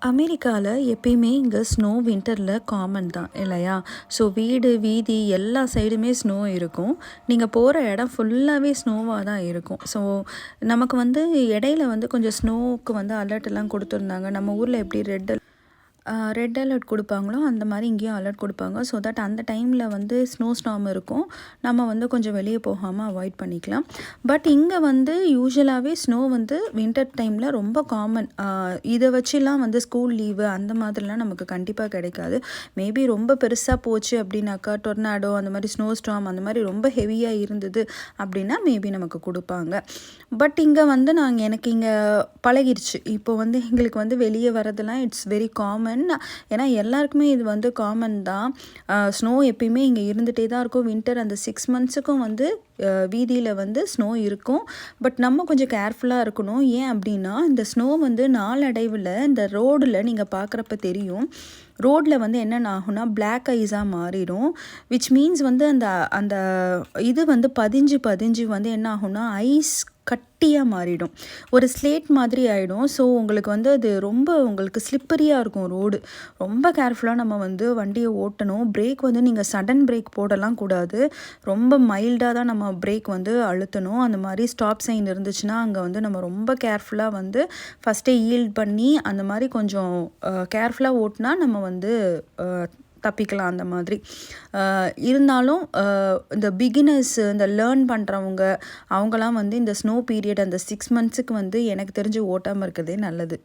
அமெரிக்கால எப்பயுமே இங்க ஸ்னோ வின்டர்ல காமன் தான் இல்லையா? ஸோ வீடு, வீதி எல்லா சைடுமே ஸ்னோ இருக்கும். நீங்க போற இடம் ஃபுல்லாவே ஸ்னோவா தான் இருக்கும். ஸோ நமக்கு வந்து இடையில வந்து கொஞ்சம் ஸ்னோவுக்கு வந்து அலர்ட்லாம் குடுத்துருந்தாங்க. நம்ம ஊர்ல எப்படி ரெட் அலர்ட் குடுப்பாங்களோ, அந்த மாரி இங்கேயும் அலர்ட் குடுப்பாங்க. ஸோ தட் அந்த டைமில் வந்து ஸ்னோ ஸ்டார்ம் இருக்கும். நம்ம வந்து கொஞ்சம் வெளியே போகாமல் அவாய்ட் பண்ணிக்கலாம். பட் இங்கே வந்து யூசுவலாகவே ஸ்னோ வந்து வின்டர் டைமில் ரொம்ப காமன். இதை வச்சுலாம் வந்து ஸ்கூல் லீவு அந்த மாதிரிலாம் நமக்கு கண்டிப்பாக கிடைக்காது. மேபி ரொம்ப பெருசாக போச்சு அப்படின்னாக்கா டொர்னாடோ அந்த மாதிரி ஸ்னோ ஸ்டார்ம் அந்த மாதிரி ரொம்ப ஹெவியாக இருந்தது அப்படின்னா மேபி நமக்கு கொடுப்பாங்க. பட் இங்கே வந்து எனக்கு இங்கே பழகிருச்சு. இப்போ வந்து எங்களுக்கு வந்து வெளியே வரதெல்லாம் இட்ஸ் வெரி காமன். ஏன்னா எல்லாருக்குமே இது வந்து காமன் தான். ஸ்னோ எப்பயுமே இங்கே இருந்துகிட்டே தான் இருக்கும். வின்டர் அந்த 6 மந்த்ஸுக்கும் வந்து வீதியில் வந்து ஸ்னோ இருக்கும். பட் நம்ம கொஞ்சம் கேர்ஃபுல்லாக இருக்கணும். ஏன் அப்படின்னா இந்த ஸ்னோ வந்து நாளடைவில் இந்த ரோடில் நீங்கள் பார்க்குறப்ப தெரியும். ரோடில் வந்து என்னென்ன ஆகும்னா பிளாக் ஐஸாக மாறிடும். விச் மீன்ஸ் வந்து அந்த அந்த இது வந்து பதிஞ்சு வந்து என்ன ஆகும்னா ஐஸ் கட்டியாக மாறிடும். ஒரு ஸ்லேட் மாதிரி ஆகிடும். ஸோ உங்களுக்கு வந்து அது ரொம்ப உங்களுக்கு ஸ்லிப்பரியாக இருக்கும் ரோடு. ரொம்ப கேர்ஃபுல்லாக நம்ம வந்து வண்டியை ஓட்டணும். பிரேக் வந்து நீங்கள் சடன் பிரேக் போடலாம் கூடாது. ரொம்ப மைல்டாக தான் நம்ம பிரேக் வந்து அழுத்தணும். அந்த மாதிரி ஸ்டாப் சைன் இருந்துச்சுன்னா அங்கே வந்து நம்ம ரொம்ப கேர்ஃபுல்லாக வந்து ஃபஸ்ட்டே ஈல்ட் பண்ணி அந்த மாதிரி கொஞ்சம் கேர்ஃபுல்லாக ஓட்டினா நம்ம வந்து தப்பிக்கலாம் அந்த மாதிரி. இருந்தாலும் இந்த பிகினர்ஸ் இந்த லேர்ன் பண்ணுறவங்க அவங்களாம் வந்து இந்த ஸ்னோ பீரியட் அந்த 6 மந்த்ஸுக்கு வந்து எனக்கு தெரிஞ்சு ஓட்டாமல் இருக்கிறதே நல்லது.